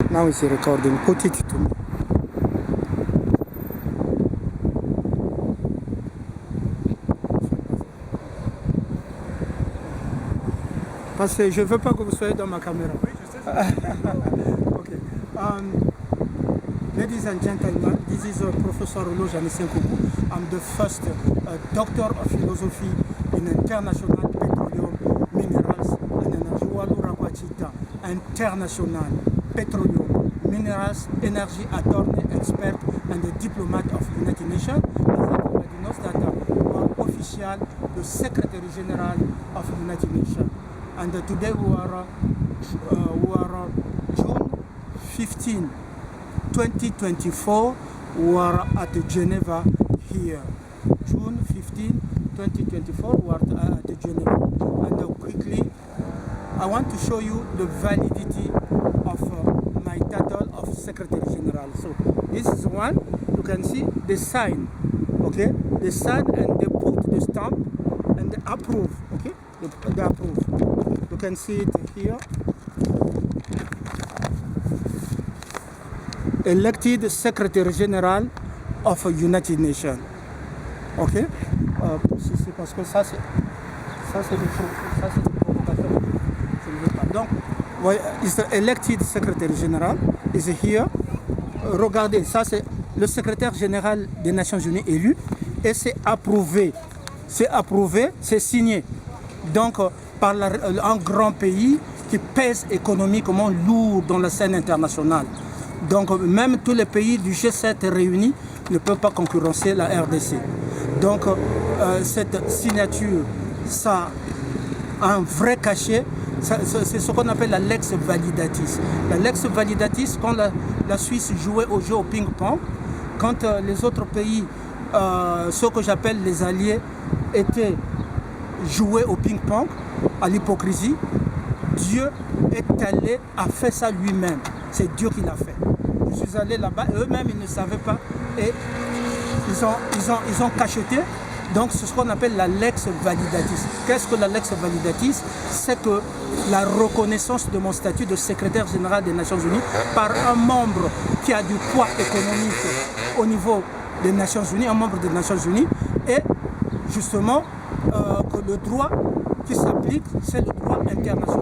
Now it's recording. Put it to me. Parce que je ne veux pas que vous soyez dans ma caméra. Oui, je sais ça. Okay. Ladies and gentlemen, this is Professor Olo Janissenkoku. I'm the first doctor of philosophy in international petroleum, minerals and energy. Walu Rakwachita, international petroleum, minerals, energy attorney, expert and the diplomat of the United Nations. Everybody knows that are official, the Secretary General of the United Nations. And today we are June 15, 2024. We are at Geneva here. June 15, 2024. We are at Geneva. And quickly, I want to show you the validity of my title of Secretary General. So this is one. You can see the sign. Okay, the sign, and they put the stamp and they approve. Okay, they approve. You can see it here. Elected Secretary General of United Nations. Ok. C'est parce que ça c'est des provocations. Je ne veux pas. Donc, is the elected Secretary General is here. Regardez, ça c'est le secrétaire général des Nations Unies élu et c'est approuvé. C'est approuvé, c'est signé. Donc, par un grand pays qui pèse économiquement lourd dans la scène internationale. Donc même tous les pays du G7 réunis ne peuvent pas concurrencer la RDC. Donc cette signature, ça a un vrai cachet, c'est ce qu'on appelle la lex validatis. La lex validatis, quand la Suisse jouait au jeu au ping-pong, quand les autres pays, ceux que j'appelle les alliés, étaient joués au ping-pong, à l'hypocrisie, Dieu est allé, a fait ça lui-même. C'est Dieu qui l'a fait. Je suis allé là-bas, eux-mêmes ils ne savaient pas et ils ont cacheté. Donc c'est ce qu'on appelle la lex validatis. Qu'est-ce que la lex validatis? C'est que la reconnaissance de mon statut de secrétaire général des Nations Unies par un membre qui a du poids économique au niveau des Nations Unies, un membre des Nations Unies, et justement que le droit qui s'applique, c'est le droit international.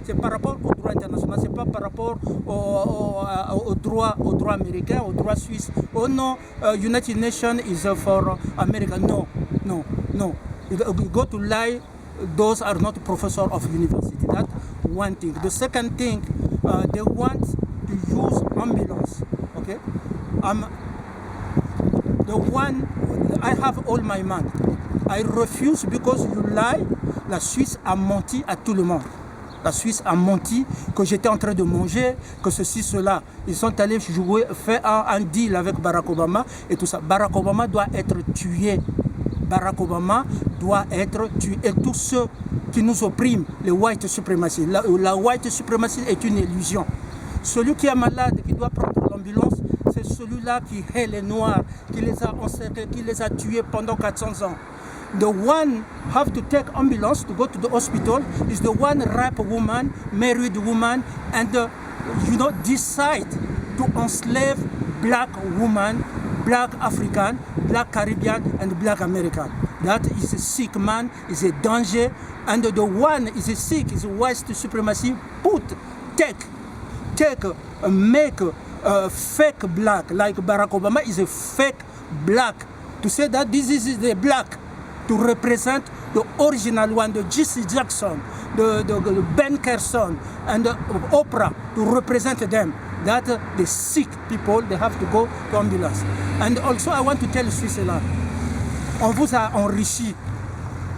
C'est par rapport au droit international, c'est pas par rapport au droit américain, au droit suisse. Oh non, United Nations is for America. No. You go to lie, those are not professors of university. That's one thing. The second thing, they want to use ambulance. Okay, I have all my money. I refuse because you lie. La Suisse a menti à tout le monde. La Suisse a menti que j'étais en train de manger, que ceci, cela. Ils sont allés jouer, faire un deal avec Barack Obama et tout ça. Barack Obama doit être tué. Barack Obama doit être tué. Et tous ceux qui nous oppriment, les white supremacy. La white supremacy est une illusion. Celui qui est malade, qui doit prendre l'ambulance, c'est celui-là qui hait les Noirs, qui les a encerclés, qui les a tués pendant 400 ans. The one have to take ambulance to go to the hospital is the one rape woman, married woman, and decide to enslave black woman, black African, black Caribbean, and black American. That is a sick man, is a danger, and the one is a sick, is a white supremacy. Make a fake black, like Barack Obama is a fake black. To say that this is the black. To represent the original one, the Jesse Jackson, the Ben Carson, and Oprah, to represent them. That the sick people, they have to go to ambulance. And also, I want to tell Switzerland, on vous a enrichi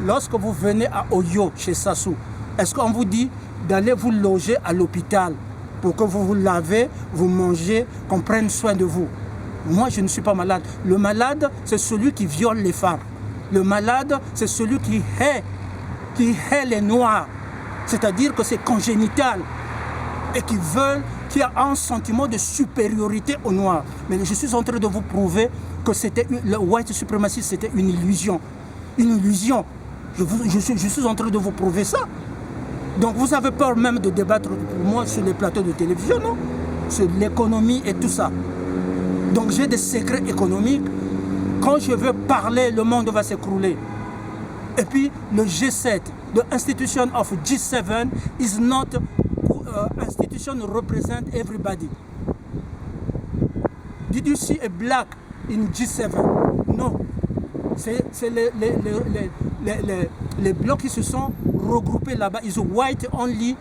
lorsque vous venez à Oyo, chez Sassou. Est-ce qu'on vous dit d'aller vous loger à l'hôpital pour que vous vous lavez, vous mangez, qu'on prenne soin de vous? Moi, je ne suis pas malade. Le malade, c'est celui qui viole les femmes. Le malade, c'est celui qui hait les Noirs. C'est-à-dire que c'est congénital et qui a un sentiment de supériorité aux Noirs. Mais je suis en train de vous prouver que le white supremacy, c'était une illusion. Une illusion. Je suis en train de vous prouver ça. Donc vous avez peur même de débattre pour moi sur les plateaux de télévision, non? Sur l'économie et tout ça. Donc j'ai des secrets économiques. Quand je veux parler, le monde va s'écrouler. Et puis le G7, the institution of G7 is not institution represent everybody. Did you see a black in G7? No. C'est les blancs qui se sont regroupés là-bas. Is white only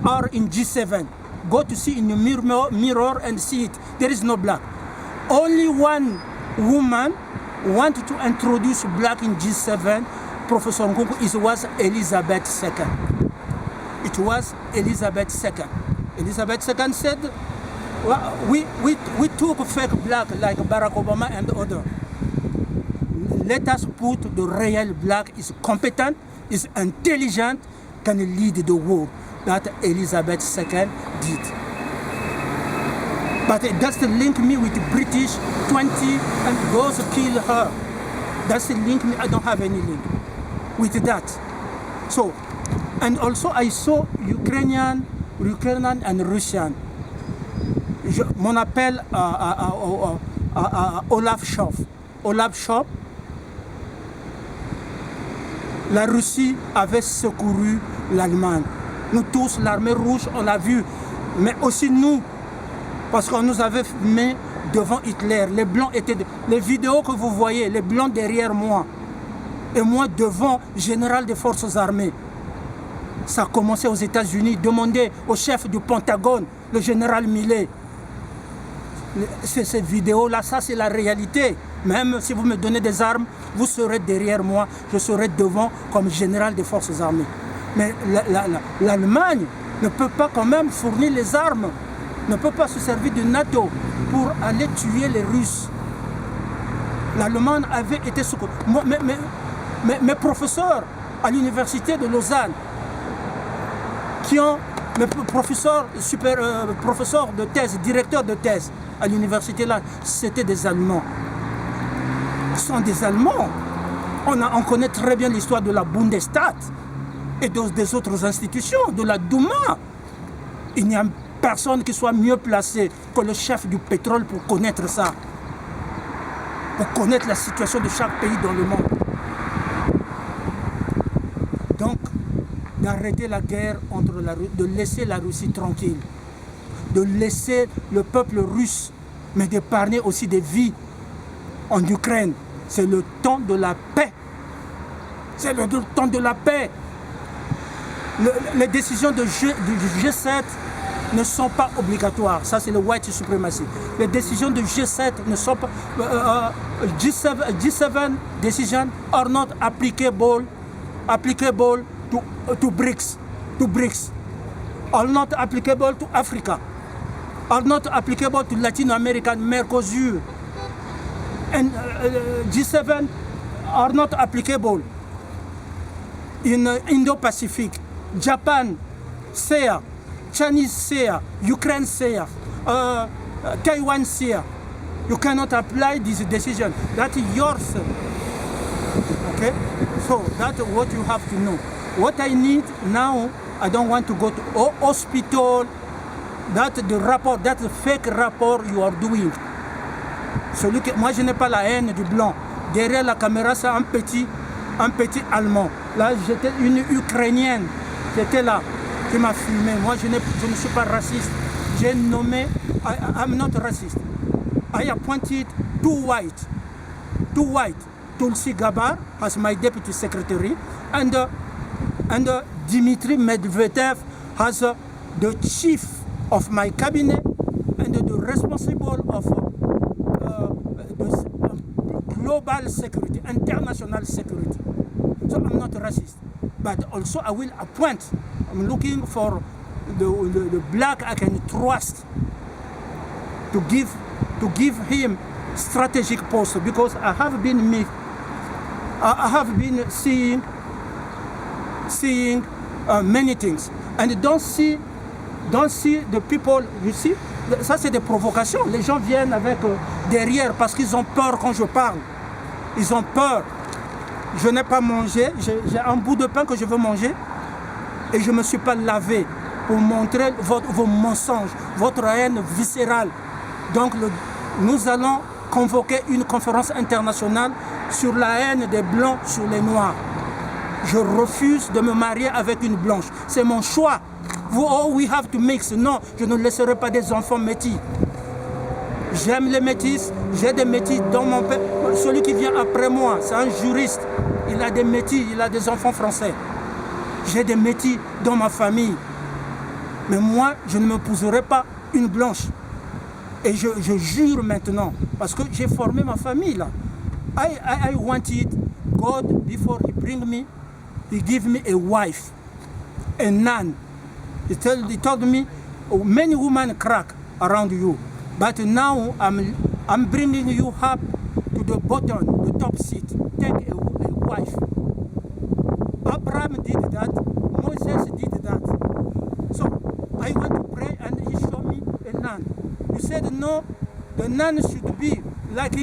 are in G7. Go to see in the mirror and see it. There is no black. Only one woman wanted to introduce black in G7. Professor Nkunku, it was Elizabeth II. It was Elizabeth II. Elizabeth II said, well, we took fake black like Barack Obama and others. Let us put the real black is competent, is intelligent, can lead the world. That Elizabeth II did. But it doesn't link me with British 20 and goes to kill her. Doesn't link me, I don't have any link with that. So, and also I saw Ukrainian and Russian. Mon appel à Olaf Scholz. Olaf Scholz, la Russie avait secouru l'Allemagne. Nous tous, l'armée rouge, on l'a vu. Mais aussi nous, parce qu'on nous avait mis devant Hitler. Les blancs étaient... Les vidéos que vous voyez, les blancs derrière moi, et moi devant général des forces armées. Ça a commencé aux États-Unis. Demandez au chef du Pentagone, le général Milley. Ces vidéos-là, ça c'est la réalité. Même si vous me donnez des armes, vous serez derrière moi, je serai devant comme général des forces armées. Mais l'Allemagne ne peut pas quand même fournir les armes, ne peut pas se servir de NATO pour aller tuer les Russes. L'Allemagne avait été secourue. Mes professeurs à l'université de Lausanne, qui ont mes professeurs de thèse, directeurs de thèse à l'université là, c'était des Allemands. Ce sont des Allemands. On connaît très bien l'histoire de la Bundestag et des autres institutions, de la Douma. Il n'y a personne qui soit mieux placé que le chef du pétrole pour connaître ça, pour connaître la situation de chaque pays dans le monde. Donc, d'arrêter la guerre de laisser la Russie tranquille, de laisser le peuple russe, mais d'épargner aussi des vies en Ukraine. C'est le temps de la paix. C'est le temps de la paix. Les décisions du G7 ne sont pas obligatoires. Ça, c'est le white supremacy. Les décisions du G7 ne sont pas... G7 decisions are not applicable to BRICS. Are not applicable to Africa. Are not applicable to Latin American, Mercosur. And G7 are not applicable in Indo-Pacific. Japan, SEA, Chinese SEA, Ukraine SEA, Taiwan SEA. You cannot apply this decision. That is yours. Okay? So that's what you have to know. What I need now, I don't want to go to hospital. That the rapport, that fake rapport you are doing. Moi, je n'ai pas la haine du blanc. Derrière la caméra, c'est un petit Allemand. Là, j'étais une Ukrainienne qui était là, qui m'a filmé. Moi, je ne suis pas raciste. J'ai nommé, I'm not racist. I appointed two white. Tulsi Gabbard as my deputy secretary, and Dmitry Medvedev as the chief of my cabinet and the responsible of global security, international security. So I'm not racist, but also I will appoint. I'm looking for the black I can trust to give him strategic post, because I have been seeing many things, and don't see the people. You see, ça c'est des provocations. Les gens viennent avec derrière parce qu'ils ont peur quand je parle. Ils ont peur. Je n'ai pas mangé. J'ai un bout de pain que je veux manger. Et je ne me suis pas lavé pour montrer vos mensonges, votre haine viscérale. Donc nous allons convoquer une conférence internationale sur la haine des Blancs sur les Noirs. Je refuse de me marier avec une blanche. C'est mon choix. We have to mix. Non, je ne laisserai pas des enfants métis. J'aime les métis. J'ai des métis dans mon père. Celui qui vient après moi, c'est un juriste. Il a des métis, il a des enfants français. J'ai des métis dans ma famille. Mais moi, je ne m'épouserai pas une blanche. Et je jure maintenant, parce que j'ai formé ma famille là. I wanted God, before He bring me, He give me a wife, a nun. He told me, oh, many women crack around you, but now I'm bringing you up to the bottom, the top seat. Take a wife. Abraham did that. Moses did that. So I went to pray and He showed me a nun. He said no, the nun should be like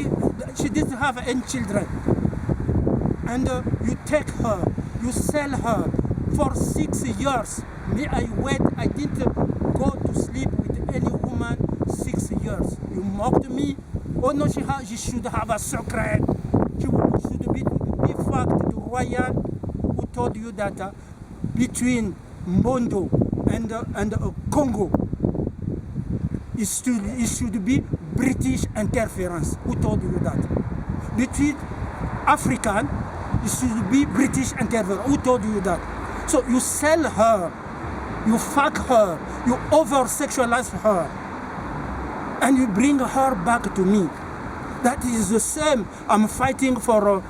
she didn't have any children. And you take her, you sell her for 6 years. Me, I wait, I didn't go to sleep with any woman 6 years. You mocked me. Oh no, she should have a secret. She should be fact to Royal, who told you that between Mbondo and Congo, it should be British interference. Who told you that? Between African, it should be British interference. Who told you that? So you sell her, you fuck her, you over-sexualize her, and you bring her back to me. That is the same. I'm fighting for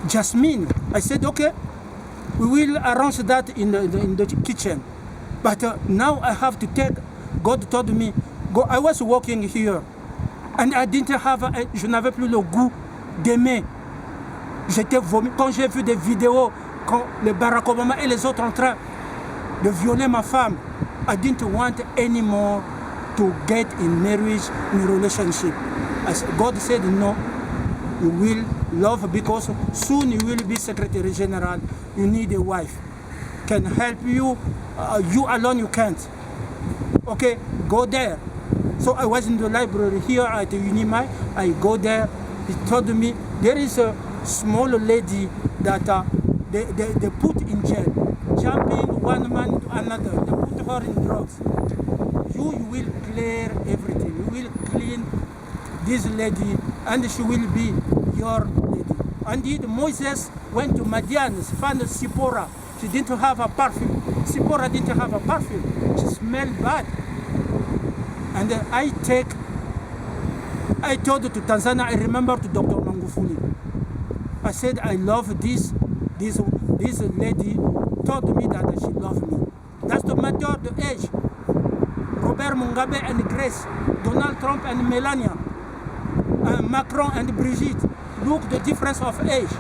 Jasmine. I said, okay, we will arrange that in the kitchen. But now I have to take. God told me, go. I was walking here, and I didn't have. Je n'avais plus le goût d'aimer. J'étais vomi. Quand j'ai vu des vidéos, quand le Barack Obama et les autres en train de violer ma femme, I didn't want anymore to get in marriage, in relationship. As God said, no, you will love because soon you will be Secretary General. You need a wife. Can help you. You alone you can't. Okay, go there. So I was in the library here at Unimai. I go there. He told me there is a small lady that they put in jail, jumping one man to another. They put her in drugs. You will clear everything. You will clean this lady, and she will be your lady. Indeed, Moses went to Madian, found Sipporah. She didn't have a perfume. Sipporah didn't have a perfume. She smelled bad. And I told to Tanzania, I remember to Dr. Magufuli. I said, I love this lady told me that she loved me. That's the matter of the age. Robert Mugabe and Grace, Donald Trump and Melania, Macron and Brigitte. Look the difference of age.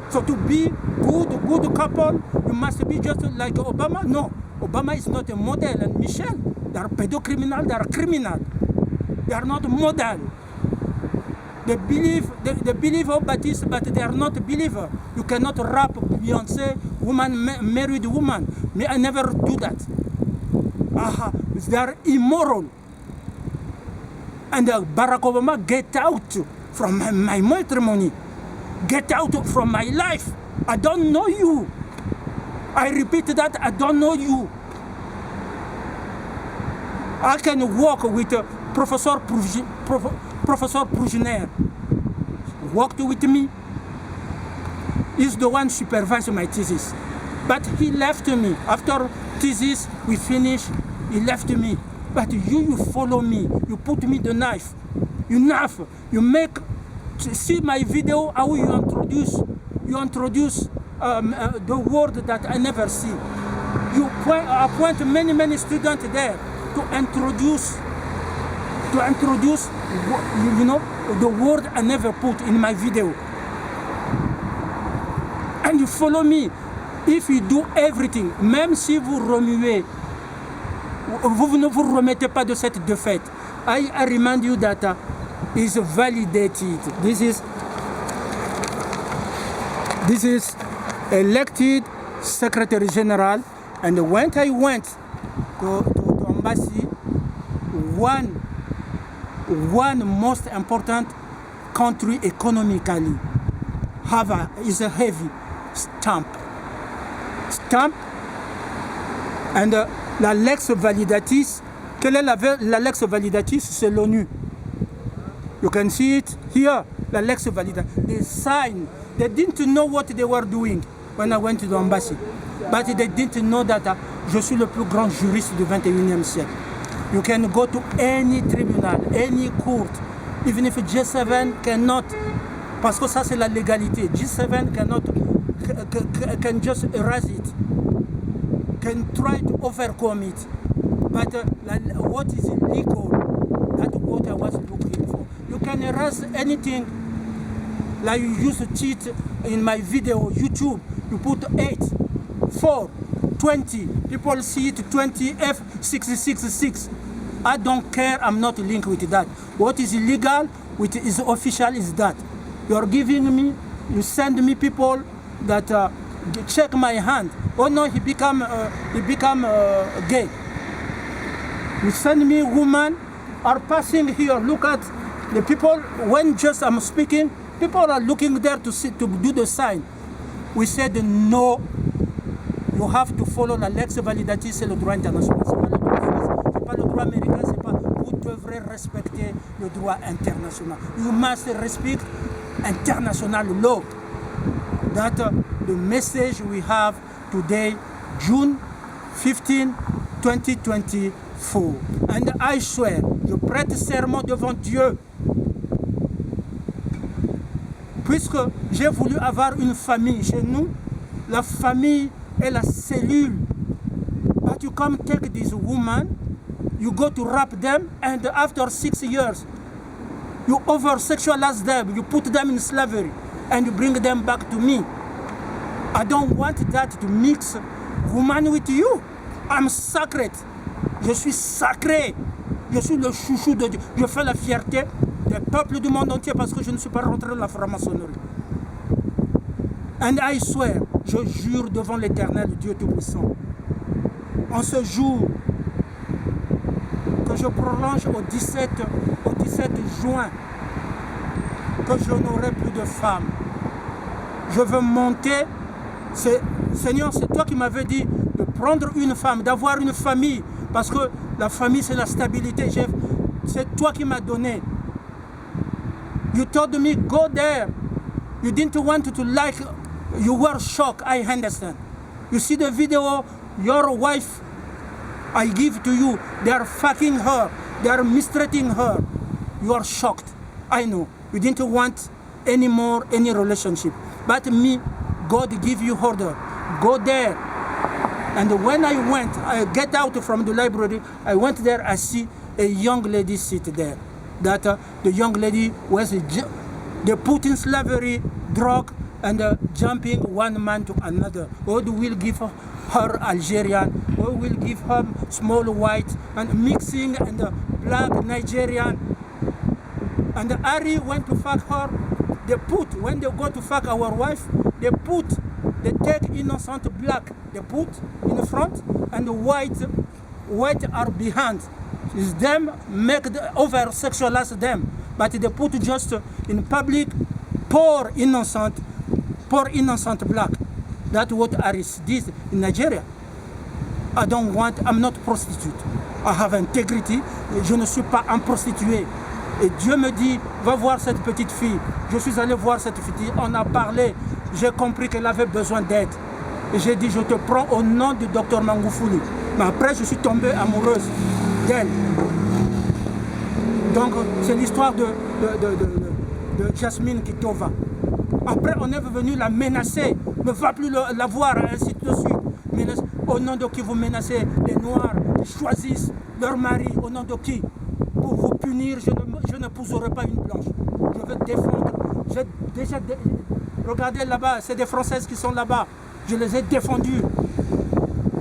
So to be good couple, you must be just like Obama? No. Obama is not a model, and Michel, they are pedocriminal, they are criminal. They are not model. They believe of Baptiste, but they are not a believer. You cannot rap Beyonce, married woman. Me, I never do that. They are immoral. And Barack Obama, get out from my matrimony. Get out from my life. I don't know you. I repeat that, I don't know you. I can walk with Professor Pruginer. Walked with me. He's the one supervising my thesis. But he left me. After thesis, we finished, he left me. But you follow me. You put me the knife. You make, see my video, how you introduce the word that I never see. You appoint many students there to introduce the word I never put in my video. And you follow me. If you do everything, même si vous remuez, vous ne vous remettez pas de cette défaite. I remind you that is validated. This is This is elected Secretary General, and when I went to embassy, one most important country economically is a heavy stamp. And la lex validatis, quelle est la lex validatis? C'est l'ONU. You can see it here, la lex validatis. They signed. They didn't know what they were doing when I went to the embassy. But they didn't know that je suis le plus grand juriste du 21e siècle. You can go to any tribunal, any court, even if G7 cannot, parce que ça c'est la légalité. G7 can just erase it, can try to overcome it. But what is illegal, that's what I was looking for. You can erase anything, like you used to cheat in my video, YouTube, you put 8, 4, 20, people see it 20 F666. I don't care, I'm not linked with that. What is illegal, which is official, is that. You're giving me, you send me people that check my hand. Oh no, he become gay. You send me women are passing here. Look at the people, when just I'm speaking, people are looking there to do the sign. We said no, you have to follow la lex validatis, c'est le droit international. C'est pas le droit américain, c'est pas, vous devrez respecter le droit international. You must respect international law. That the message we have today, June 15, 2024. And I swear, je prête serment devant Dieu, puisque j'ai voulu avoir une famille chez nous, la famille est la cellule. But you come take this woman, you go to rape them, and after 6 years, you over-sexualize them, you put them in slavery, and you bring them back to me. I don't want that to mix woman with you. I'm sacred. Je suis sacré. Je suis le chouchou de Dieu. Je fais la fierté des peuples du monde entier parce que je ne suis pas rentré dans la franc-maçonnerie. And I swear, je jure devant l'Éternel, Dieu Tout-Puissant, en ce jour que je prolonge au 17 juin, que je n'aurai plus de femmes. Je veux monter. Seigneur, c'est toi qui m'avais dit de prendre une femme, d'avoir une famille, parce que la famille c'est la stabilité. C'est toi qui m'as donné. You told me go there. You didn't want to like. You were shocked. I understand. You see the video. Your wife, I give to you. They are fucking her. They are mistreating her. You are shocked. I know. You didn't want any relationship. But me, God give you order. Go there. And when I went, I get out from the library. I went there. I see a young lady sit there. That the young lady was they put in slavery, drug, and jumping one man to another. God will give her Algerian, or will give her small white, and mixing and black Nigerian. And Ari went to fuck her. When they go to fuck our wife, they take innocent black, they put in the front, and the white are behind. It's them make over-sexualize them, but they put just in public poor innocent black. That's what Aris did in Nigeria. I'm not prostitute. I have integrity. Je ne suis pas un prostitué. Et Dieu me dit, va voir cette petite fille. Je suis allé voir cette fille, on a parlé. J'ai compris qu'elle avait besoin d'aide. Et j'ai dit, je te prends au nom du docteur Mangoufouli. Mais après, je suis tombée amoureuse d'elle. Donc, c'est l'histoire de Jasmine Kitova. Après, on est venu la menacer. Ne va plus la voir, ainsi de suite. Au nom de qui vous menacez les Noirs qui choisissent leur mari? Au nom de qui? Pour vous punir, je n'épouserai pas une blanche. Je vais défendre. J'ai déjà... Regardez là-bas, c'est des Françaises qui sont là-bas. Je les ai défendues.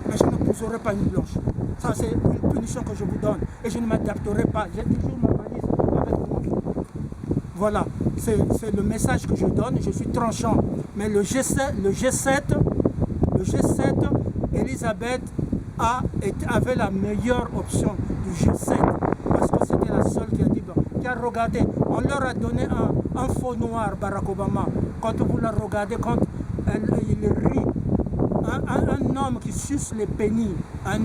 Mais je n'épouserai pas une blanche. Ça, c'est une punition que je vous donne. Et je ne m'adapterai pas. J'ai toujours ma valise avec moi. Voilà, c'est le message que je donne. Je suis tranchant. Mais le G7, Elisabeth avait la meilleure option du G7 parce que c'était la seule qui a dit, qui a regardé, on leur a donné un faux noir, Barack Obama. Quand vous la regardez, quand il rit, un homme qui suce les pénis, quand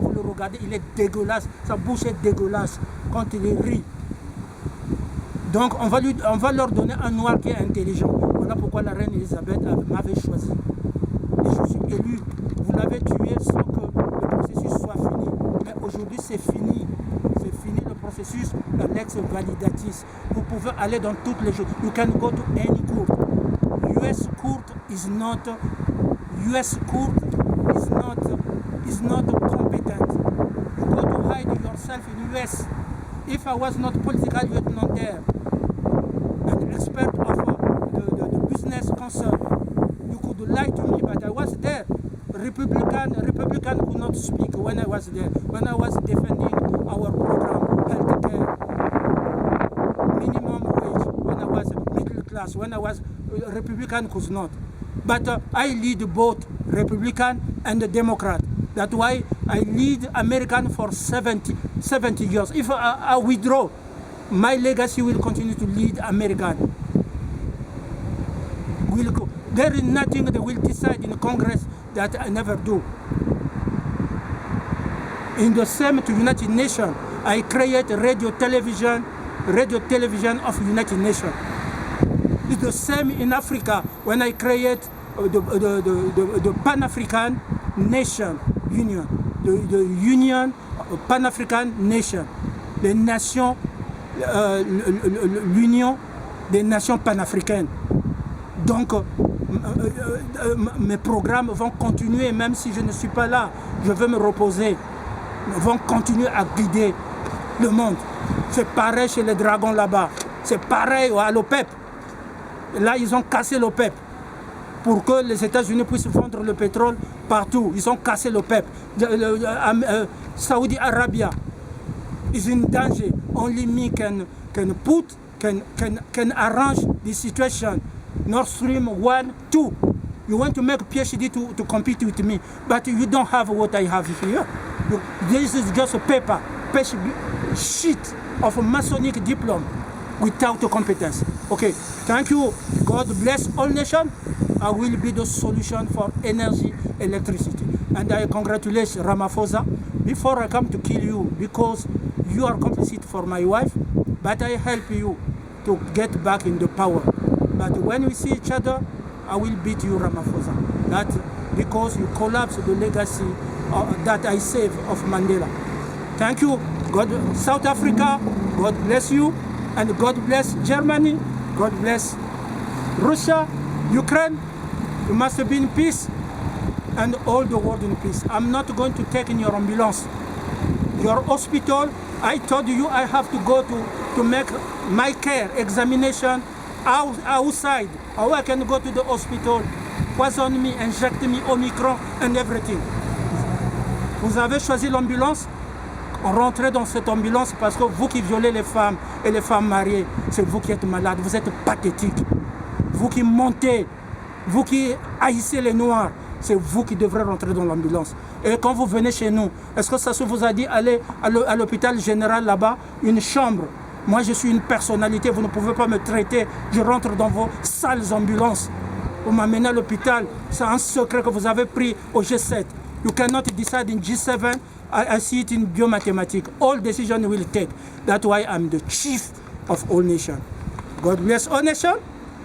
vous le regardez, il est dégueulasse, sa bouche est dégueulasse quand il rit. Donc on va leur donner un noir qui est intelligent. Voilà pourquoi la reine Elisabeth m'avait choisi. Et je suis élu. Vous l'avez tué sans que le processus soit fini. Mais aujourd'hui c'est fini. C'est fini le processus, l'ex validatis. Vous pouvez aller dans toutes les choses. You can go to any court. US court is not competent. You go to hide yourself in US. If I was not political lieutenant there, an expert of the business concern, you could lie to me, but I was there. Republican could not speak when I was there. When I was defending our program, healthcare, minimum wage, when I was middle class, when I was Republican could not. But I lead both Republican and Democrat. That's why I lead American for 70 years. If I withdraw, my legacy will continue to lead American. There is nothing they will decide in Congress that I never do. In the same to United Nations, I create radio television of United Nations. It's the same in Africa when I create the Pan-African Nation Union, the Union Pan-African Nation, les nations, l'Union des nations panafricaines. Donc, mes programmes vont continuer, même si je ne suis pas là, je veux me reposer, vont continuer à guider le monde. C'est pareil chez les dragons là-bas, c'est pareil à l'OPEP. Là, ils ont cassé l'OPEP pour que les États-Unis puissent vendre le pétrole partout. Ils ont cassé l'OPEP. Saudi Arabia is in danger. Only me can arrange the situation. Nord Stream 1, 2. You want to make a PhD to compete with me, but you don't have what I have here. This is just a paper sheet of a Masonic diploma without competence. Okay, thank you. God bless all nations. I will be the solution for energy, electricity. And I congratulate Ramaphosa before I come to kill you because you are complicit for my wife, but I help you to get back in the power. But when we see each other, I will beat you, Ramaphosa. That because you collapse the legacy that I saved of Mandela. Thank you. God, South Africa, God bless you. And God bless Germany. God bless Russia, Ukraine. You must be in peace. And all the world in peace. I'm not going to take in your ambulance. Your hospital, I told you I have to go to make my care examination outside. How I can go to the hospital, poison me, inject me, Omicron and everything. Vous avez choisi l'ambulance, rentrez dans cette ambulance parce que vous qui violez les femmes et les femmes mariées, c'est vous qui êtes malade, vous êtes pathétique. Vous qui montez, vous qui haïssez les noirs, c'est vous qui devrez rentrer dans l'ambulance. Et quand vous venez chez nous, est-ce que ça se vous a dit aller à l'hôpital général là-bas, une chambre? Moi, je suis une personnalité, vous ne pouvez pas me traiter. Je rentre dans vos sales ambulances. Vous m'amenez à l'hôpital. C'est un secret que vous avez pris au G7. You cannot decide in G7. I see it in biomathematics. All decisions will take. That's why I'm the chief of all nations. God bless all nations.